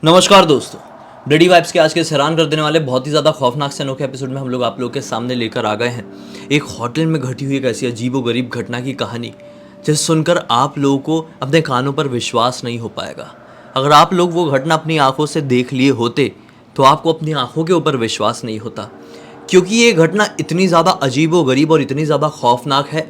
नमस्कार दोस्तों, bloody vibes के आज के इस हैरान कर देने वाले बहुत ही ज़्यादा खौफनाक से अनोखे एपिसोड में हम लोग आप लोगों के सामने लेकर आ गए हैं एक होटल में घटी हुई एक ऐसी अजीबोगरीब घटना की कहानी जिसे सुनकर आप लोगों को अपने कानों पर विश्वास नहीं हो पाएगा। अगर आप लोग वो घटना अपनी आंखों से देख लिए होते तो आपको अपनी आंखों के ऊपर विश्वास नहीं होता, क्योंकि ये घटना इतनी ज़्यादा अजीबोगरीब और इतनी ज़्यादा खौफनाक है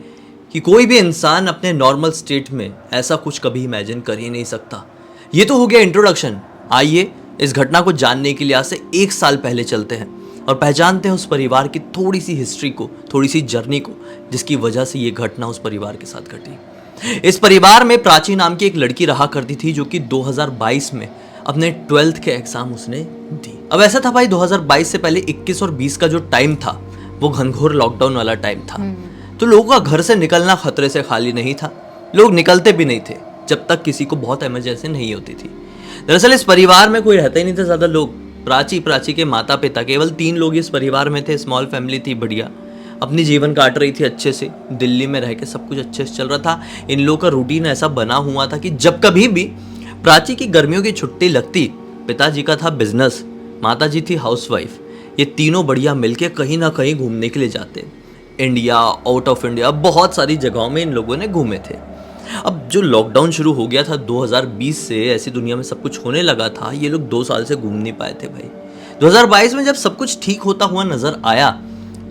कि कोई भी इंसान अपने नॉर्मल स्टेट में ऐसा कुछ कभी इमेजिन कर ही नहीं सकता। ये तो हो गया इंट्रोडक्शन। आइए इस घटना को जानने के लिए आज से 1 साल पहले चलते हैं और पहचानते हैं उस परिवार की थोड़ी सी हिस्ट्री को, थोड़ी सी जर्नी को, जिसकी वजह से ये घटना उस परिवार के साथ घटी। इस परिवार में प्राची नाम की एक लड़की रहा करती थी जो कि 2022 में अपने 12th के एग्जाम उसने दी। अब ऐसा था भाई, 2022 से पहले 21 और 20 का जो टाइम था वो घनघोर लॉकडाउन वाला टाइम था, तो लोगों का घर से निकलना खतरे से खाली नहीं था। लोग निकलते भी नहीं थे जब तक किसी को बहुत इमरजेंसी नहीं होती थी। दरअसल इस परिवार में कोई रहता ही नहीं था ज़्यादा लोग। प्राची के माता पिता, केवल 3 लोग इस परिवार में थे। स्मॉल फैमिली थी, बढ़िया अपनी जीवन काट रही थी अच्छे से। दिल्ली में रह के सब कुछ अच्छे से चल रहा था। इन लोगों का रूटीन ऐसा बना हुआ था कि जब कभी भी प्राची की गर्मियों की छुट्टी लगती, पिताजी का था बिजनेस, माता जी थी हाउसवाइफ, ये तीनों बढ़िया मिलके कहीं ना कहीं घूमने के लिए जाते। इंडिया, आउट ऑफ इंडिया, बहुत सारी जगहों में इन लोगों ने घूमे थे। अब जो लॉकडाउन शुरू हो गया था 2020 से, ऐसी दुनिया में सब कुछ होने लगा था, ये लोग 2 साल से घूम नहीं पाए थे भाई। 2022 में जब सब कुछ ठीक होता हुआ नजर आया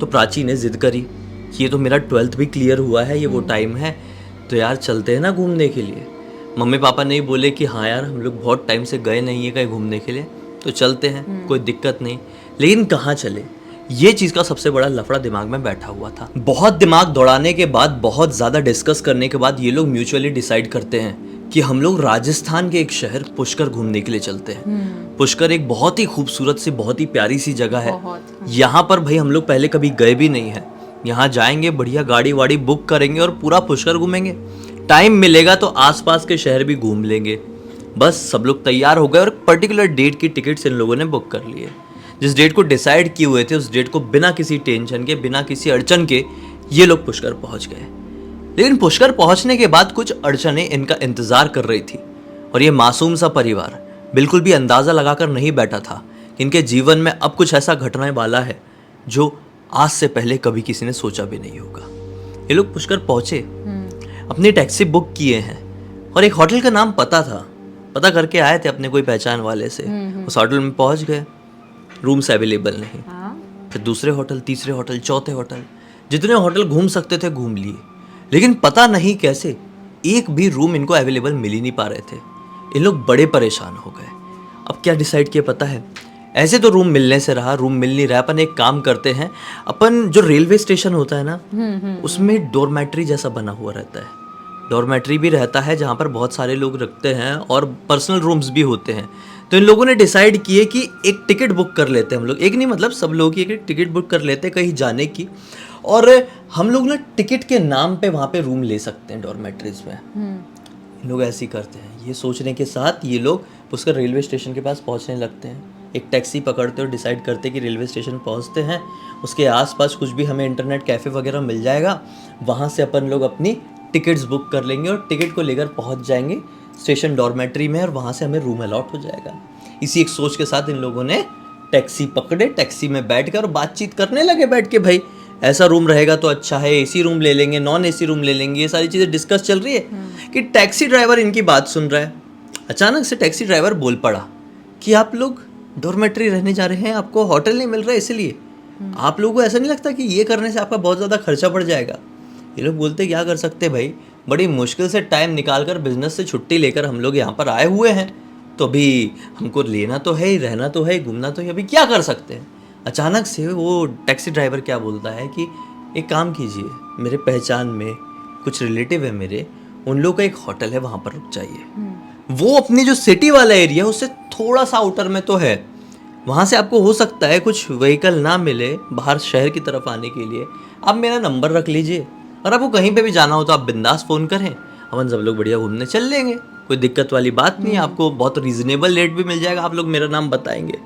तो प्राची ने जिद करी कि ये तो मेरा 12th भी क्लियर हुआ है, ये वो टाइम है, तो यार चलते हैं ना घूमने के लिए। मम्मी पापा नहीं बोले कि हाँ यार हम लोग बहुत टाइम से गए नहीं है कहीं घूमने के लिए, तो चलते हैं, कोई दिक्कत नहीं। लेकिन कहाँ चले, ये चीज़ का सबसे बड़ा लफड़ा दिमाग में बैठा हुआ था। बहुत दिमाग दौड़ाने के बाद, बहुत ज़्यादा डिस्कस करने के बाद ये लोग म्यूचुअली डिसाइड करते हैं कि हम लोग राजस्थान के एक शहर पुष्कर घूमने के लिए चलते हैं। पुष्कर एक बहुत ही खूबसूरत सी, बहुत ही प्यारी सी जगह है। यहाँ पर भाई हम लोग पहले कभी गए भी नहीं है। यहाँ जाएंगे, बढ़िया गाड़ी वाड़ी बुक करेंगे और पूरा पुष्कर घूमेंगे। टाइम मिलेगा तो आसपास के शहर भी घूम लेंगे। बस सब लोग तैयार हो गए और पर्टिकुलर डेट की टिकट्स इन लोगों ने बुक कर लिए। जिस डेट को डिसाइड किए हुए थे उस डेट को बिना किसी टेंशन के, बिना किसी अड़चन के ये लोग पुष्कर पहुंच गए। लेकिन पुष्कर पहुंचने के बाद कुछ अड़चनें इनका इंतजार कर रही थी और ये मासूम सा परिवार बिल्कुल भी अंदाजा लगाकर नहीं बैठा था कि इनके जीवन में अब कुछ ऐसा घटने वाला है जो आज से पहले कभी किसी ने सोचा भी नहीं होगा। ये लोग पुष्कर पहुंचे, अपनी टैक्सी बुक किए हैं और एक होटल का नाम पता करके आए थे अपने कोई पहचान वाले से। उस होटल में पहुंच गए, रूम्स अवेलेबल नहीं। फिर दूसरे होटल, तीसरे होटल, चौथे होटल, जितने होटल घूम सकते थे घूम लिए, लेकिन पता नहीं कैसे एक भी रूम इनको अवेलेबल मिल ही नहीं पा रहे थे। ये लोग बड़े परेशान हो गए। अब क्या डिसाइड किया पता है, ऐसे तो रूम मिलने से रहा, रूम मिल नहीं रहा, अपन एक काम करते हैं, अपन जो रेलवे स्टेशन होता है ना, उसमें डॉर्मेट्री जैसा बना हुआ रहता है। डॉर्मेट्री भी रहता है जहाँ पर बहुत सारे लोग रखते हैं और पर्सनल रूम्स भी होते हैं। तो इन लोगों ने डिसाइड किए कि एक टिकट बुक कर लेते हैं हम लोग, एक नहीं मतलब सब लोग की एक टिकट बुक कर लेते हैं कहीं जाने की, और हम लोग ना टिकट के नाम पे वहाँ पे रूम ले सकते हैं डॉर्मेट्रीज में। इन लोग ऐसे ही करते हैं। ये सोचने के साथ ये लोग पुष्कर रेलवे स्टेशन के पास पहुँचने लगते हैं। एक टैक्सी पकड़ते और डिसाइड करते हैं कि रेलवे स्टेशन पहुँचते हैं, उसके आसपास कुछ भी हमें इंटरनेट कैफ़े वगैरह मिल जाएगा, वहाँ से अपन लोग अपनी टिकट्स बुक कर लेंगे और टिकट को लेकर पहुँच जाएंगे स्टेशन डॉर्मेट्री में और वहाँ से हमें रूम अलॉट हो जाएगा। इसी एक सोच के साथ इन लोगों ने टैक्सी पकड़े, टैक्सी में बैठकर बातचीत करने लगे बैठ के, भाई ऐसा रूम रहेगा तो अच्छा है, एसी रूम ले लेंगे, नॉन एसी रूम ले लेंगे, ये सारी चीज़ें डिस्कस चल रही है कि टैक्सी ड्राइवर इनकी बात सुन रहा है। अचानक से टैक्सी ड्राइवर बोल पड़ा कि आप लोग डॉर्मेट्री रहने जा रहे हैं, आपको होटल नहीं मिल रहा है, इसलिए आप लोगों को ऐसा नहीं लगता कि ये करने से आपका बहुत ज़्यादा खर्चा पड़ जाएगा? ये लोग बोलते क्या कर सकते भाई, बड़ी मुश्किल से टाइम निकाल कर बिजनेस से छुट्टी लेकर हम लोग यहाँ पर आए हुए हैं, तो अभी हमको लेना तो है ही, रहना तो है ही, घूमना तो है, अभी क्या कर सकते हैं। अचानक से वो टैक्सी ड्राइवर क्या बोलता है कि एक काम कीजिए, मेरे पहचान में कुछ रिलेटिव है मेरे, उन लोग का एक होटल है, वहाँ पर रुक जाइए। वो अपनी जो सिटी वाला एरिया उससे थोड़ा सा आउटर में तो है, वहाँ से आपको हो सकता है कुछ व्हीकल ना मिले बाहर शहर की तरफ आने के लिए, आप मेरा नंबर रख लीजिए और आपको कहीं पे भी जाना हो तो आप बिंदास फ़ोन करें, अपन सब लोग बढ़िया घूमने चल लेंगे, कोई दिक्कत वाली बात नहीं है, आपको बहुत रीज़नेबल रेट भी मिल जाएगा, आप लोग मेरा नाम बताएंगे।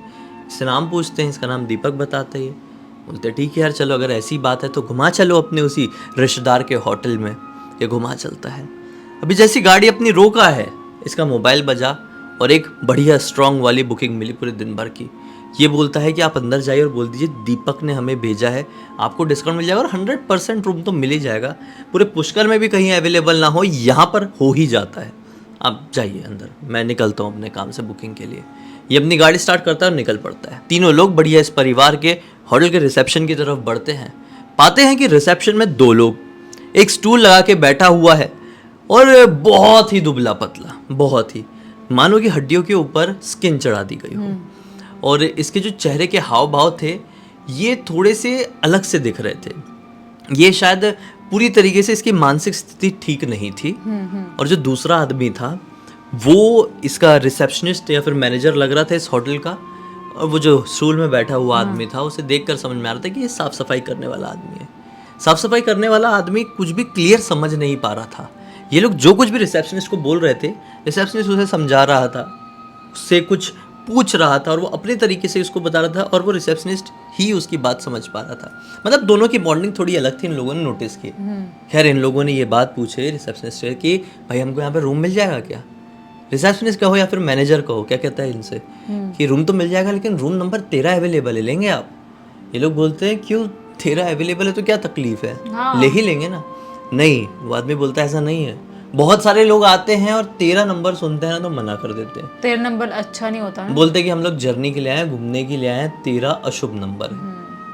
इससे नाम पूछते हैं, इसका नाम दीपक बताते हैं। बोलते ठीक है यार चलो, अगर ऐसी बात है तो घुमा चलो अपने उसी रिश्तेदार के होटल में। ये घुमा चलता है। अभी जैसी गाड़ी अपनी रोका है, इसका मोबाइल बजा और एक बढ़िया स्ट्रॉन्ग वाली बुकिंग मिली पूरे दिन भर की। ये बोलता है कि आप अंदर जाइए और बोल दीजिए दीपक ने हमें भेजा है, आपको डिस्काउंट मिल जाएगा और 100% रूम तो मिल ही जाएगा। पूरे पुष्कर में भी कहीं अवेलेबल ना हो, यहाँ पर हो ही जाता है। आप जाइए अंदर, मैं निकलता हूँ अपने काम से बुकिंग के लिए। ये अपनी गाड़ी स्टार्ट करता है और निकल पड़ता है। तीनों लोग बढ़िया इस परिवार के होटल के रिसेप्शन की तरफ बढ़ते हैं। पाते हैं कि रिसेप्शन में 2 लोग, एक स्टूल लगा के बैठा हुआ है और बहुत ही दुबला पतला, बहुत ही मानो कि हड्डियों के ऊपर स्किन चढ़ा दी गई हो। और इसके जो चेहरे के हाव भाव थे ये थोड़े से अलग से दिख रहे थे। ये शायद पूरी तरीके से इसकी मानसिक स्थिति ठीक नहीं थी। और जो दूसरा आदमी था वो इसका रिसेप्शनिस्ट या फिर मैनेजर लग रहा था इस होटल का। और वो जो स्टूल में बैठा हुआ आदमी था, उसे देखकर समझ में आ रहा था कि ये साफ सफाई करने वाला आदमी है। साफ सफाई करने वाला आदमी कुछ भी क्लियर समझ नहीं पा रहा था। ये लोग जो कुछ भी रिसेप्शनिस्ट को बोल रहे थे, रिसेप्शनिस्ट उसे समझा रहा था, उससे कुछ पूछ रहा था और वो अपने तरीके से उसको बता रहा था और वो रिसेप्शनिस्ट ही उसकी बात समझ पा रहा था। मतलब दोनों की बॉन्डिंग थोड़ी अलग थी, इन लोगों ने नोटिस की। खैर इन लोगों ने ये बात पूछे रिसेप्शनिस्ट से कि भाई हमको यहाँ पे रूम मिल जाएगा क्या। रिसेप्शनिस्ट कहो या फिर मैनेजर कहो, क्या कहता है इनसे कि रूम तो मिल जाएगा लेकिन रूम नंबर 13 अवेलेबल है, लेंगे आप। ये लोग बोलते हैं क्यों, 13 अवेलेबल है तो क्या तकलीफ है, ले ही लेंगे ना। नहीं, वो आदमी बोलता है ऐसा नहीं है, बहुत सारे लोग आते हैं और 13 नंबर सुनते हैं ना तो मना कर देते हैं। 13 नंबर अच्छा नहीं होता ना? बोलते हैं कि हम लोग जर्नी के लिए आए, घूमने के लिए आए, 13 अशुभ नंबर है,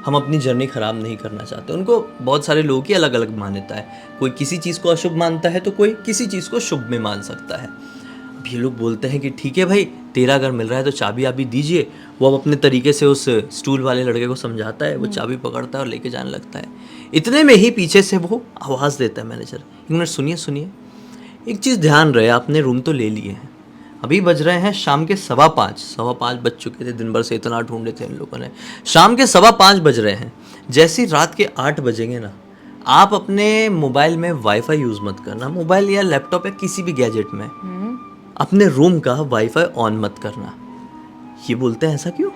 हम अपनी जर्नी खराब नहीं करना चाहते। उनको बहुत सारे लोगों की अलग अलग मान्यता है, कोई किसी चीज़ को अशुभ मानता है तो कोई किसी चीज़ को शुभ में मान सकता है। अब ये लोग बोलते हैं कि ठीक है भाई, 13 अगर मिल रहा है तो चाबी आप दीजिए। वो अब अपने तरीके से उस स्टूल वाले लड़के को समझाता है, वो चाबी पकड़ता है और लेके जाने लगता है। इतने में ही पीछे से वो आवाज़ देता है मैनेजर, 1 मिनट सुनिए सुनिए, एक चीज़ ध्यान रहे, आपने रूम तो ले लिए हैं, अभी बज रहे हैं शाम के 5:15 बज चुके थे, दिन भर से इतना ढूंढे थे इन लोगों ने। शाम के 5:15 बज रहे हैं, जैसे ही रात के 8 बजेंगे ना, आप अपने मोबाइल में वाईफाई यूज़ मत करना, मोबाइल या लैपटॉप या किसी भी गैजेट में अपने रूम का वाईफाई ऑन मत करना। ये बोलते हैं ऐसा क्यों।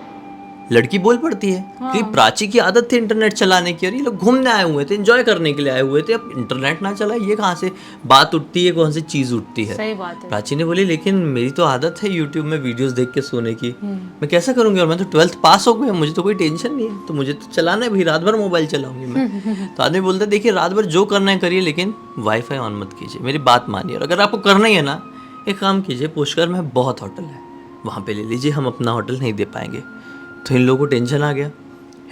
लड़की बोल पड़ती है कि प्राची की आदत थी इंटरनेट चलाने की और ये लोग घूमने आए हुए थे, एंजॉय करने के लिए आए हुए थे, अब इंटरनेट ना चला ये कहाँ से बात उठती है, कौन सी चीज़ उठती है। सही बात है। प्राची ने बोली लेकिन मेरी तो आदत है यूट्यूब में वीडियोस देख के सोने की, मैं कैसा करूँगी, और मैं तो 12th पास हो गई, मुझे तो कोई टेंशन नहीं है, तो मुझे तो चलाना है भाई, रात भर मोबाइल चलाऊंगी मैं। तो आदमी बोलता है देखिए रात भर जो करना है करिए लेकिन वाईफाई ऑन मत कीजिए, मेरी बात मानिए। और अगर आपको करना ही है ना, एक काम कीजिए, पुष्कर में बहुत होटल है, वहाँ पे ले लीजिए, हम अपना होटल नहीं दे पाएंगे। तो इन लोगों को टेंशन आ गया,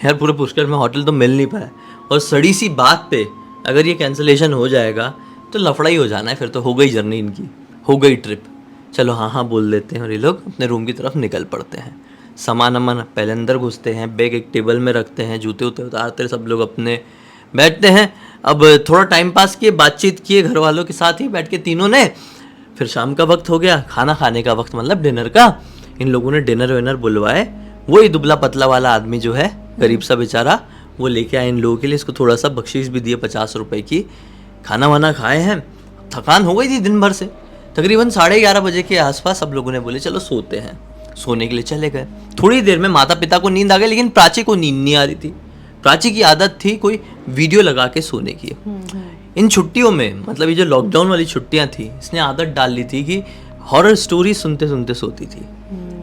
यार पूरे पुष्कर में होटल तो मिल नहीं पाया, और सड़ी सी बात पे अगर ये कैंसिलेशन हो जाएगा तो लफड़ा ही हो जाना है, फिर तो हो गई जर्नी इनकी, हो गई ट्रिप। चलो हाँ हाँ बोल देते हैं और ये लोग अपने रूम की तरफ निकल पड़ते हैं। सामान अमान पहले अंदर घुसते हैं, बैग एक टेबल में रखते हैं, जूते उते उतारते सब लोग अपने बैठते हैं। अब थोड़ा टाइम पास किए, बातचीत किए घर वालों के साथ ही बैठ के तीनों ने। फिर शाम का वक्त हो गया, खाना खाने का वक्त, मतलब डिनर का। इन लोगों ने डिनर विनर बुलवाए, वही दुबला पतला वाला आदमी जो है गरीब सा बेचारा, वो लेके आए इन लोगों के लिए, इसको थोड़ा सा बख्शीश भी दिए 50 रुपए की। खाना वाना खाए हैं, थकान हो गई थी दिन भर से। तकरीबन 11:30 बजे के आसपास सब लोगों ने बोले चलो सोते हैं, सोने के लिए चले गए। थोड़ी देर में माता पिता को नींद आ गई, लेकिन प्राची को नींद नहीं आ रही थी। प्राची की आदत थी कोई वीडियो लगा के सोने की। इन छुट्टियों में, मतलब ये जो लॉकडाउन वाली छुट्टियां थी, इसने आदत डाल ली थी कि हॉरर स्टोरी सुनते सुनते सोती थी।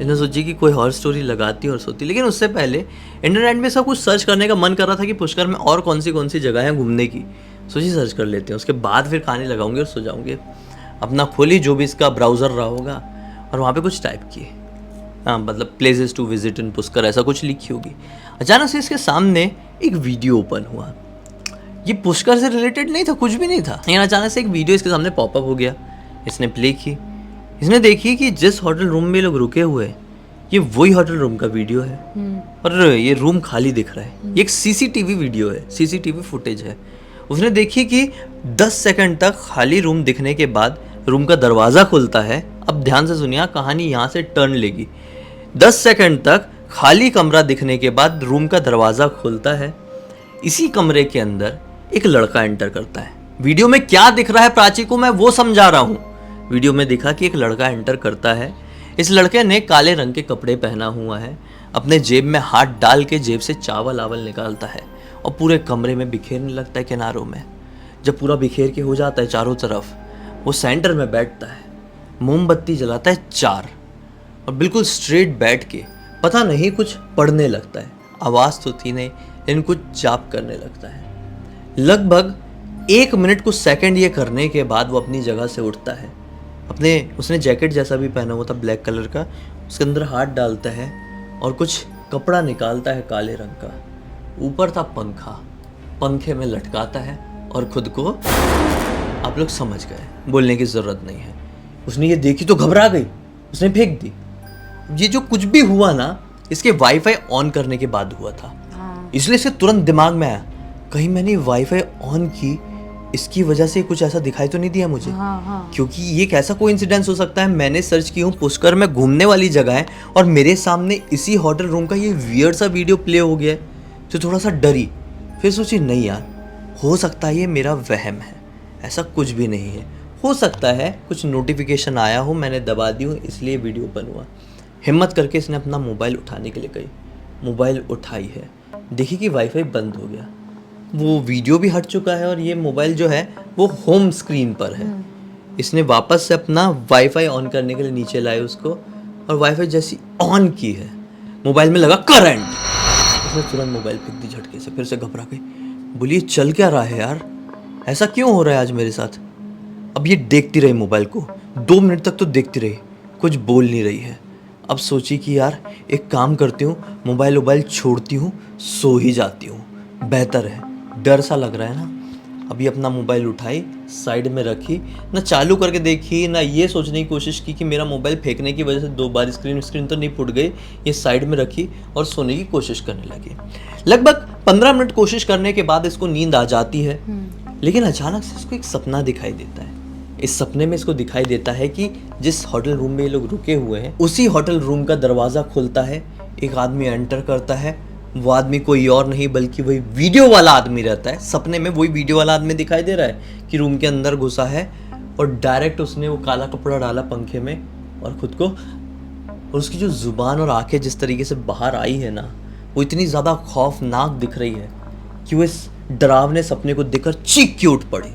इसने सोची कि कोई हॉरर स्टोरी लगाती और सोती। लेकिन उससे पहले इंटरनेट में सब कुछ सर्च करने का मन कर रहा था कि पुष्कर में और कौन सी जगह है घूमने की, सोची सर्च कर लेते हैं, उसके बाद फिर खाने लगाऊंगे और सो जाऊंगे। अपना खोली जो भी इसका ब्राउज़र रहा होगा और वहाँ पे कुछ टाइप किए, हाँ मतलब places to visit in Pushkar ऐसा कुछ लिखी होगी। अचानक से इसके सामने एक वीडियो ओपन हुआ। ये पुष्कर से रिलेटेड नहीं था, कुछ भी नहीं था, लेकिन अचानक से एक वीडियो इसके सामने पॉपअप हो गया। इसने प्ले की, इसने देखी कि जिस होटल रूम में लोग रुके हुए हैं ये वही होटल रूम का वीडियो है और ये रूम खाली दिख रहा है। ये एक सीसीटीवी वीडियो है, सीसीटीवी फुटेज है। उसने देखी कि 10 सेकंड तक खाली रूम दिखने के बाद रूम का दरवाज़ा खुलता है। अब ध्यान से सुनिए, कहानी यहाँ से टर्न लेगी। 10 सेकंड तक खाली कमरा दिखने के बाद रूम का दरवाज़ा खुलता है। इसी कमरे के अंदर एक लड़का एंटर करता है। वीडियो में क्या दिख रहा है प्राची को मैं वो समझा रहा हूँ। वीडियो में दिखा कि एक लड़का एंटर करता है। इस लड़के ने काले रंग के कपड़े पहना हुआ है, अपने जेब में हाथ डाल के जेब से चावल आवल निकालता है और पूरे कमरे में बिखेरने लगता है किनारों में। जब पूरा बिखेर के हो जाता है चारों तरफ, वो सेंटर में बैठता है, मोमबत्ती जलाता है 4 और बिल्कुल स्ट्रेट बैठ के पता नहीं कुछ पढ़ने लगता है। आवाज़ तो थी नहीं, लेकिन कुछ जाप करने लगता है। लगभग 1 मिनट कुछ सेकंड ये करने के बाद वो अपनी जगह से उठता है। उसने जैकेट जैसा भी पहना हुआ था ब्लैक कलर का, उसके अंदर हाथ डालता है और कुछ कपड़ा निकालता है काले रंग का। ऊपर था पंखा, पंखे में लटकाता है और खुद को, आप लोग समझ गए, बोलने की ज़रूरत नहीं है। उसने ये देखी तो घबरा गई, उसने फेंक दी। ये जो कुछ भी हुआ ना, इसके वाईफाई ऑन करने के बाद हुआ था। इसलिए इसके तुरंत दिमाग में आया, कहीं मैंने वाईफाई ऑन की, इसकी वजह से कुछ ऐसा दिखाई तो नहीं दिया मुझे। क्योंकि ये कैसा कोइंसिडेंस हो सकता है। मैंने सर्च की हूँ, पुष्कर में घूमने वाली जगह है और मेरे सामने इसी होटल रूम का ये वियर्ड सा वीडियो प्ले हो गया है। तो थोड़ा सा डरी, फिर सोची नहीं यार, हो सकता है ये मेरा वहम है, ऐसा कुछ भी नहीं है। हो सकता है कुछ नोटिफिकेशन आया हो, मैंने दबा दी हूँ, इसलिए वीडियो ओपन हुआ। हिम्मत करके इसने अपना मोबाइल उठाने के लिए गई। मोबाइल उठाई है, देखी कि वाईफाई बंद हो गया, वो वीडियो भी हट चुका है और ये मोबाइल जो है वो होम स्क्रीन पर है। इसने वापस से अपना वाईफाई ऑन करने के लिए नीचे लाए उसको, और वाईफाई जैसी ऑन की है, मोबाइल में लगा करंट। उसने तुरंत मोबाइल फेंक दी झटके से, फिर से घबरा गई, बोली ये चल क्या रहा है यार, ऐसा क्यों हो रहा है आज मेरे साथ। अब ये देखती रही मोबाइल को, 2 मिनट तक तो देखती रही, कुछ बोल नहीं रही है। अब सोची कि यार एक काम करती हूँ, मोबाइल छोड़ती हूँ, सो ही जाती हूँ, बेहतर है। डर सा लग रहा है ना। अभी अपना मोबाइल उठाई, साइड में रखी, ना चालू करके देखी, ना ये सोचने की कोशिश की कि मेरा मोबाइल फेंकने की वजह से 2 बार स्क्रीन तो नहीं फूट गई। ये साइड में रखी और सोने की कोशिश करने लगी। लगभग 15 मिनट कोशिश करने के बाद इसको नींद आ जाती है, लेकिन अचानक से इसको एक सपना दिखाई देता है। इस सपने में इसको दिखाई देता है कि जिस होटल रूम में ये लोग रुके हुए हैं, उसी होटल रूम का दरवाज़ा खुलता है, एक आदमी एंटर करता है। वो आदमी कोई और नहीं बल्कि वही वीडियो वाला आदमी रहता है। सपने में वही वीडियो वाला आदमी दिखाई दे रहा है कि रूम के अंदर घुसा है, और डायरेक्ट उसने वो काला कपड़ा डाला पंखे में और खुद को, और उसकी जो जुबान और आंखें जिस तरीके से बाहर आई है ना, वो इतनी ज़्यादा खौफनाक दिख रही है कि वो इस डरावने सपने को देखकर चीख के उठ पड़ी।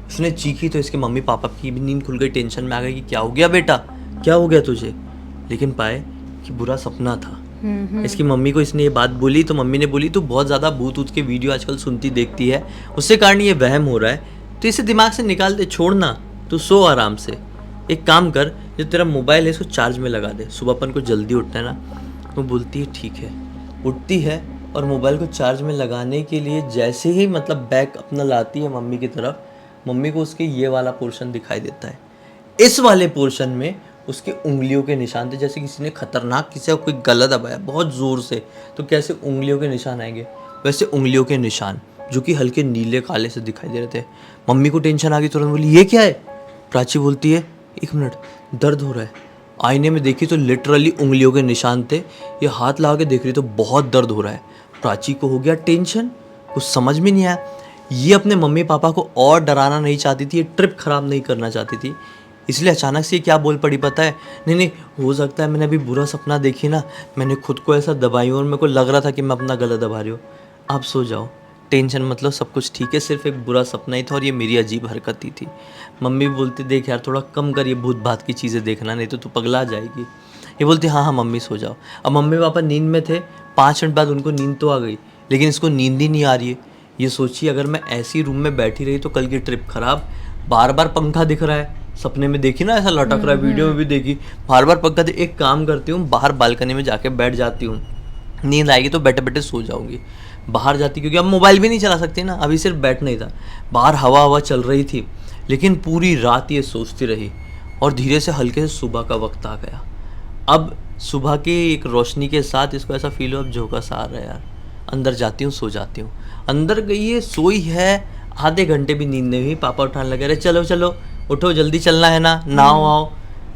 उसने चीखी तो इसके मम्मी पापा की भी नींद खुल गई, टेंशन में आ गई कि क्या हो गया बेटा, क्या हो गया तुझे। लेकिन पाए कि बुरा सपना था। इसकी मम्मी को इसने ये बात बोली तो मम्मी ने बोली, तू बहुत ज़्यादा भूत ऊत के वीडियो आजकल सुनती देखती है, उससे कारण ये वहम हो रहा है, तो इसे दिमाग से निकाल दे, छोड़ना, तू सो आराम से। एक काम कर, जो तेरा मोबाइल है इसको चार्ज में लगा दे, सुबह अपन को जल्दी उठना है ना। वो बोलती है ठीक है। उठती है और मोबाइल को चार्ज में लगाने के लिए जैसे ही मतलब बैग अपना लाती है मम्मी की तरफ, मम्मी को उसके ये वाला पोर्शन दिखाई देता है। इस वाले पोर्शन में उसके उंगलियों के निशान थे, जैसे किसी ने खतरनाक किसी का कोई गला दबाया बहुत ज़ोर से, तो कैसे उंगलियों के निशान आएंगे, वैसे उंगलियों के निशान जो कि हल्के नीले काले से दिखाई दे रहे थे। मम्मी को टेंशन आ गई, तुरंत बोली ये क्या है। प्राची बोलती है 1 मिनट, दर्द हो रहा है। आईने में देखी तो लिटरली उंगलियों के निशान थे। ये हाथ लगा के देख रही तो बहुत दर्द हो रहा है। प्राची को हो गया टेंशन, कुछ समझ में नहीं आया। ये अपने मम्मी पापा को और डराना नहीं चाहती थी, ये ट्रिप ख़राब नहीं करना चाहती थी, इसलिए अचानक से क्या बोल पड़ी पता है, नहीं हो सकता है मैंने अभी बुरा सपना देखी ना, मैंने खुद को ऐसा दबाई और मेरे को लग रहा था कि मैं अपना गला दबा रही हूँ। आप सो जाओ, टेंशन मतलब सब कुछ ठीक है, सिर्फ एक बुरा सपना ही था और ये मेरी अजीब हरकत ही थी। मम्मी भी बोलती देख यार थोड़ा कम कर ये भूत भात की चीज़ें देखना, नहीं तो तू पगला जाएगी। ये बोलती हाँ मम्मी सो जाओ। अब मम्मी पापा नींद में थे, 5 मिनट बाद उनको नींद तो आ गई, लेकिन इसको नींद ही नहीं आ रही है। ये सोचिए अगर मैं ऐसी रूम में बैठी रही तो कल की ट्रिप खराब। बार बार पंखा दिख रहा है, सपने में देखी ना ऐसा लटक रहा है, वीडियो में भी देखी, बार बार पंखा। एक काम करती हूँ, बाहर बालकनी में जाके बैठ जाती हूँ, नींद आएगी तो बैठे बैठे सो जाऊँगी। बाहर जाती क्योंकि अब मोबाइल भी नहीं चला सकती ना, अभी सिर्फ बैठना ही था। बाहर हवा चल रही थी, लेकिन पूरी रात ये सोचती रही और धीरे से हल्के से सुबह का वक्त आ गया। अब सुबह की एक रोशनी के साथ इसको ऐसा फील हो अब झोंका सा आ रहा है यार। अंदर जाती हूँ, सो जाती हूँ। अंदर गई है, सोई है, आधे घंटे भी नींद नहीं हुई। पापा उठाने लगे, अरे चलो चलो उठो जल्दी चलना है ना, नहाओ आओ।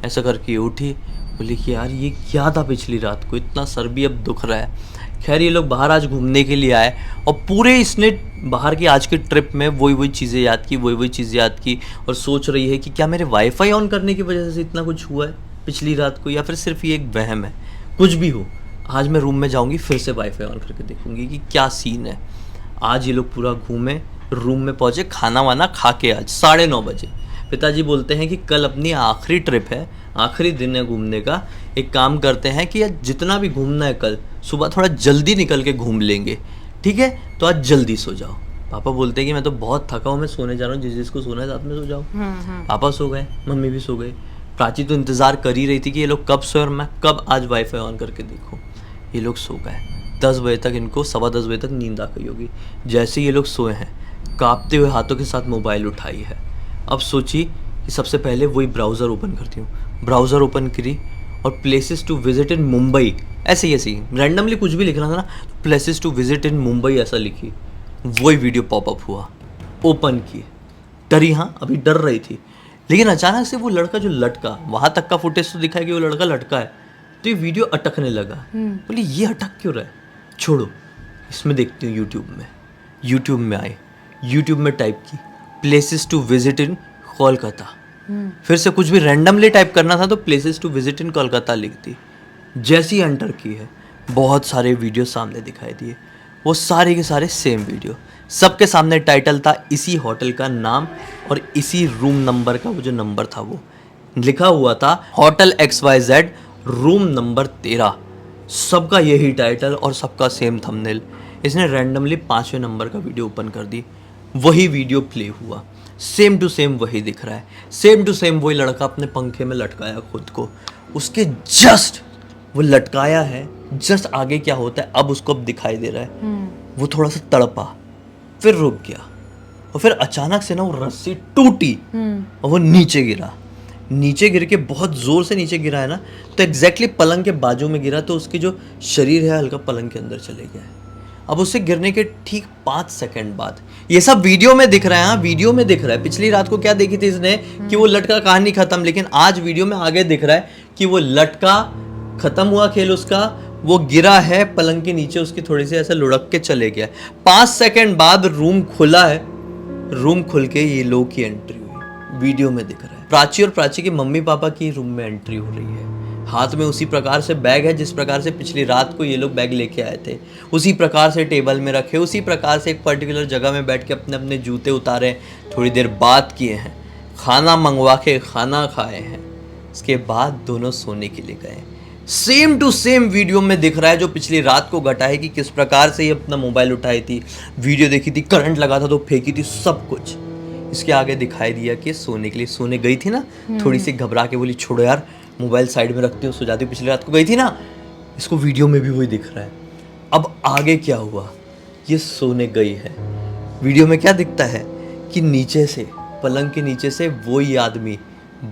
ऐसा करके उठी, बोली कि यार ये क्या था पिछली रात को, इतना सर भी अब दुख रहा है। खैर ये लोग बाहर आज घूमने के लिए आए और पूरे इसने बाहर की आज की ट्रिप में वही चीज़ें याद की, वही चीज़ें याद की और सोच रही है कि क्या मेरे वाईफाई ऑन करने की वजह से इतना कुछ हुआ है पिछली रात को, या फिर सिर्फ ये एक वहम है। कुछ भी हो, आज मैं रूम में जाऊँगी, फिर से वाईफाई ऑन करके देखूँगी कि क्या सीन है। आज ये लोग पूरा घूमे, रूम में पहुँचे, खाना वाना खा के आज 9:30 बजे। पिताजी बोलते हैं कि कल अपनी आखिरी ट्रिप है, आखिरी दिन है घूमने का, एक काम करते हैं कि आज जितना भी घूमना है कल सुबह थोड़ा जल्दी निकल के घूम लेंगे, ठीक है, तो आज जल्दी सो जाओ। पापा बोलते हैं कि मैं तो बहुत थका हूँ, मैं सोने जा रहा हूँ, जिसको सोना है साथ में सो जाओ। पापा सो गए, मम्मी भी सो गई। प्राची तो इंतज़ार कर ही रही थी कि ये लोग कब सोए और मैं कब आज वाईफाई ऑन करके देखूँ। ये लोग सो गए। 10 बजे तक इनको 10:15 बजे तक नींद आ गई होगी। जैसे ये लोग सोए हैं, कांपते हुए हाथों के साथ मोबाइल उठाई है। अब सोची कि सबसे पहले वही ब्राउज़र ओपन करती हूँ। ब्राउज़र ओपन करी और places to visit in Mumbai, ऐसे ही रैंडमली कुछ भी लिखना था ना, places to visit in Mumbai ऐसा लिखी। वही वीडियो पॉपअप हुआ, ओपन किए। डरी, हाँ अभी डर रही थी, लेकिन अचानक से वो लड़का जो लटका, वहाँ तक का फुटेज तो दिखा कि वो लड़का लटका है, तो ये वीडियो अटकने लगा। बोली ये अटक क्यों रहा है, छोड़ो इसमें देखती हूँ। यूट्यूब में आए, यूट्यूब में टाइप की places to visit in Kolkata. फिर से कुछ भी रैंडमली टाइप करना था तो places to visit in Kolkata लिख दी। जैसे ही एंटर की है, बहुत सारे वीडियो सामने दिखाई दिए। वो सारे के सारे सेम वीडियो, सबके सामने टाइटल था इसी होटल का नाम और इसी रूम नंबर का वो जो नंबर था वो लिखा हुआ था, होटल XYZ रूम नंबर 13। सबका यही टाइटल और सबका सेम थंबनेल। इसने रैंडमली 5वें नंबर का वीडियो ओपन कर दी, वही वीडियो प्ले हुआ, सेम टू सेम वही दिख रहा है, सेम टू सेम वही लड़का अपने पंखे में लटकाया खुद को। उसके जस्ट वो लटकाया है, जस्ट आगे क्या होता है अब उसको अब दिखाई दे रहा है। वो थोड़ा सा तड़पा, फिर रुक गया और फिर अचानक से ना वो रस्सी टूटी और वो नीचे गिरा। नीचे गिर के बहुत जोर से नीचे गिरा है ना, तो एग्जैक्टली पलंग के बाजू में गिरा, तो उसकी जो शरीर है हल्का पलंग के अंदर चले गया है। अब उससे गिरने के ठीक 5 सेकंड बाद, ये सब वीडियो में दिख रहा है, हाँ वीडियो में दिख रहा है। पिछली रात को क्या देखी थी इसने कि वो लटका कहानी खत्म, लेकिन आज वीडियो में आगे दिख रहा है कि वो लटका, खत्म हुआ खेल उसका, वो गिरा है पलंग के नीचे, उसकी थोड़ी सी ऐसे लुढ़क के चले गया। 5 सेकंड बाद रूम खुला है, रूम खुल के ये लोग की एंट्री हुई, वीडियो में दिख रहा है। प्राची और प्राची के मम्मी पापा की रूम में एंट्री हो रही है। हाथ में उसी प्रकार से बैग है जिस प्रकार से पिछली रात को ये लोग बैग लेके आए थे, उसी प्रकार से टेबल में रखे, उसी प्रकार से एक पर्टिकुलर जगह में बैठ के अपने अपने जूते उतारे, थोड़ी देर बात किए हैं, खाना मंगवा के खाना खाए हैं। उसके बाद दोनों सोने के लिए गए। सेम टू सेम वीडियो में दिख रहा है जो पिछली रात को घटा है कि किस प्रकार से ये अपना मोबाइल उठाई थी, वीडियो देखी थी, करंट लगा था तो फेंकी थी, सब कुछ इसके आगे दिखाई दिया कि सोने के लिए सोने गई थी ना, थोड़ी सी घबरा के बोली छोड़ो यार मोबाइल साइड में रखती हूँ सो जाती हूँ, पिछली रात को गई थी ना। इसको वीडियो में भी वही दिख रहा है। अब आगे क्या हुआ, ये सोने गई है। वीडियो में क्या दिखता है कि नीचे से, पलंग के नीचे से वही आदमी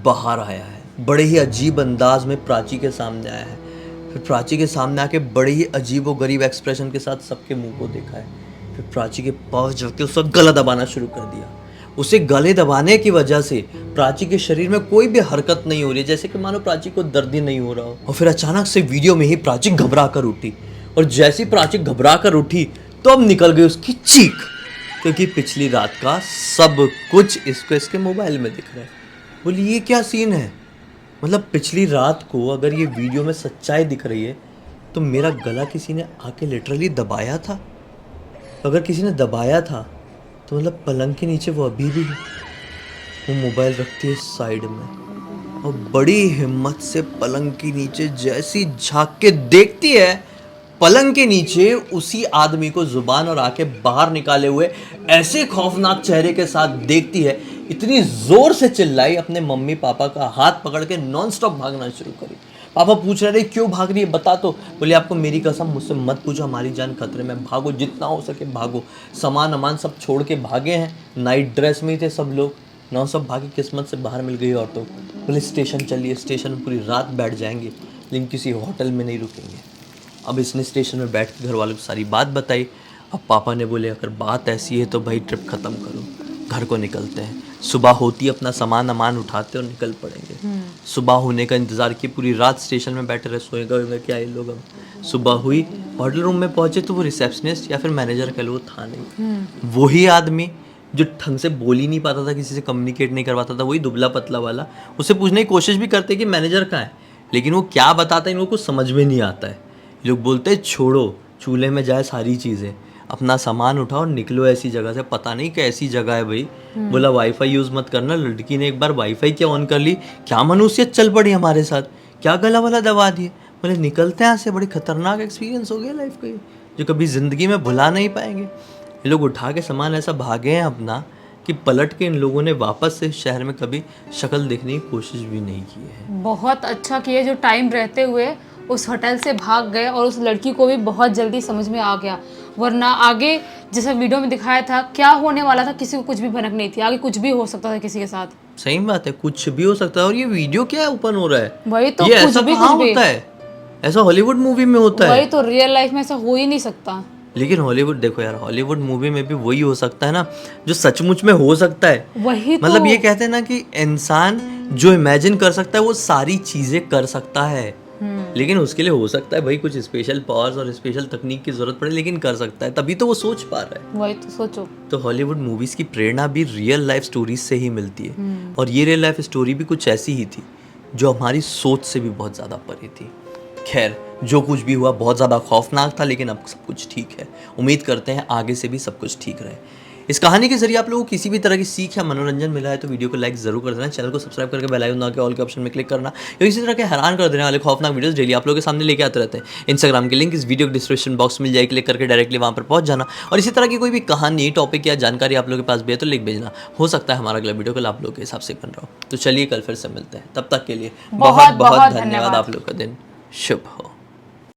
बाहर आया है, बड़े ही अजीब अंदाज में प्राची के सामने आया है। फिर प्राची के सामने आके बड़े ही अजीब और गरीब एक्सप्रेशन के साथ सबके मुंह को देखा है। फिर प्राची के पास जाके उसका गला दबाना शुरू कर दिया। उसे गले दबाने की वजह से प्राची के शरीर में कोई भी हरकत नहीं हो रही है, जैसे कि मानो प्राची को दर्द ही नहीं हो रहा हो। और फिर अचानक से वीडियो में ही प्राची घबरा कर उठी, और जैसी प्राची घबरा कर उठी तो अब निकल गई उसकी चीख, क्योंकि पिछली रात का सब कुछ इसको इसके मोबाइल में दिख रहा है। बोली ये क्या सीन है, मतलब पिछली रात को अगर ये वीडियो में सच्चाई दिख रही है तो मेरा गला किसी ने आके लिटरली दबाया था। अगर किसी ने दबाया था तो मतलब पलंग के नीचे वो अभी भी है। वो मोबाइल रखती है साइड में और बड़ी हिम्मत से पलंग के नीचे जैसी झांक के देखती है, पलंग के नीचे उसी आदमी को जुबान और आंखें बाहर निकाले हुए ऐसे खौफनाक चेहरे के साथ देखती है। इतनी जोर से चिल्लाई, अपने मम्मी पापा का हाथ पकड़ के नॉन स्टॉप भागना शुरू करी। पापा पूछ रहे क्यों भाग रही है बता तो। बोले आपको मेरी कसम मुझसे मत पूछो, हमारी जान खतरे में, भागो जितना हो सके भागो। सामान अमान सब छोड़ के भागे हैं, नाइट ड्रेस में ही थे सब लोग, नॉन स्टॉप भागे, किस्मत से बाहर मिल गई औरतों को। बोले स्टेशन चलिए, स्टेशन में पूरी रात बैठ जाएंगे लेकिन किसी होटल में नहीं रुकेंगे। अब इसने स्टेशन में बैठ के घर वालों को सारी बात बताई। अब पापा ने बोले अगर बात ऐसी है तो भाई ट्रिप ख़त्म करो, घर को निकलते हैं। सुबह होती अपना सामान अमान उठाते और निकल पड़ेंगे। सुबह होने का इंतज़ार किए, पूरी रात स्टेशन में बैठे रहे, सोएगा क्या ये लोग। अब सुबह हुई, होटल रूम में पहुंचे तो वो रिसेप्शनिस्ट या फिर मैनेजर कह लो वो था नहीं। वही आदमी जो ढंग से बोल ही नहीं पाता था, किसी से कम्युनिकेट नहीं करवाता था, वही दुबला पतला वाला। उससे पूछने की कोशिश भी करते कि मैनेजर कहाँ है, लेकिन वो क्या बताता है इनको कुछ समझ में नहीं आता है। लोग बोलते हैं छोड़ो, चूल्हे में जाए सारी चीज़ें, अपना सामान उठाओ और निकलो ऐसी जगह से। पता नहीं कैसी जगह है भाई। बोला वाईफाई यूज़ मत करना। लड़की ने एक बार वाईफाई क्या ऑन कर ली, क्या मनुष्यत चल पड़ी हमारे साथ, क्या गला वाला दबा दिए। बोले निकलते हैं यहाँ से, बड़ी खतरनाक एक्सपीरियंस हो गया लाइफ का ये, जो कभी ज़िंदगी में भुला नहीं पाएंगे। ये लोग उठा के सामान ऐसा भागे हैं अपना कि पलट के इन लोगों ने वापस से शहर में कभी शक्ल देखने की कोशिश भी नहीं की है। बहुत अच्छा किए जो टाइम रहते हुए उस होटल से भाग गए, और उस लड़की को भी बहुत जल्दी समझ में आ गया, वरना आगे जैसा वीडियो में दिखाया था क्या होने वाला था, किसी को कुछ भी भनक नहीं थी, आगे कुछ भी हो सकता था किसी के साथ। सही बात है, कुछ भी हो सकता है। और ये वीडियो क्या ओपन हो रहा है, वही तो, ये कुछ ऐसा भी कहाँ कुछ भी होता है, ऐसा हॉलीवुड मूवी में होता है। वही तो, रियल लाइफ में ऐसा हो ही नहीं सकता। लेकिन हॉलीवुड देखो यार, हॉलीवुड मूवी में भी वही हो सकता है ना जो सचमुच में हो सकता है। वही तो, मतलब ये कहते हैं ना कि इंसान जो इमेजिन कर सकता है वो सारी चीजें कर सकता है। लेकिन उसके लिए हो सकता है भाई कुछ स्पेशल पावर्स और स्पेशल तकनीक की जरूरत पड़े, लेकिन कर सकता है, तभी तो वो सोच पा रहा है। वही तो सोचो। तो हॉलीवुड मूवीज की प्रेरणा भी रियल लाइफ स्टोरीज से ही मिलती है, और ये रियल लाइफ स्टोरी भी कुछ ऐसी ही थी जो हमारी सोच से भी बहुत ज़्यादा परे थी। खैर, जो कुछ भी हुआ बहुत ज़्यादा खौफनाक था, लेकिन अब सब कुछ ठीक है। उम्मीद करते हैं आगे से भी सब कुछ ठीक रहे। इस कहानी के जरिए आप लोगों को किसी भी तरह की सीख या मनोरंजन मिला है तो वीडियो को लाइक जरूर कर देना, चैनल को सब्सक्राइब करके बेल आइकन दबा के ऑल के ऑप्शन में क्लिक करना, क्योंकि इसी तरह के हैरान कर देने वाले खौफनाक वीडियोस डेली आप लोगों के सामने लेके आते रहते हैं। इंस्टाग्राम की लिंक इस वीडियो के डिस्क्रिप्शन बॉक्स में जाए, क्लिक करके डायरेक्टली वहाँ पर पहुंच जाना। और इसी तरह की कोई भी कहानी, टॉपिक या जानकारी आप लोगों के पास भी है तो लिख भेजना, हो सकता है हमारा अगला वीडियो कल आप लोगों के हिसाब से बन रहा हो। तो चलिए कल फिर से मिलते हैं, तब तक के लिए बहुत बहुत धन्यवाद। आप लोग का दिन शुभ हो।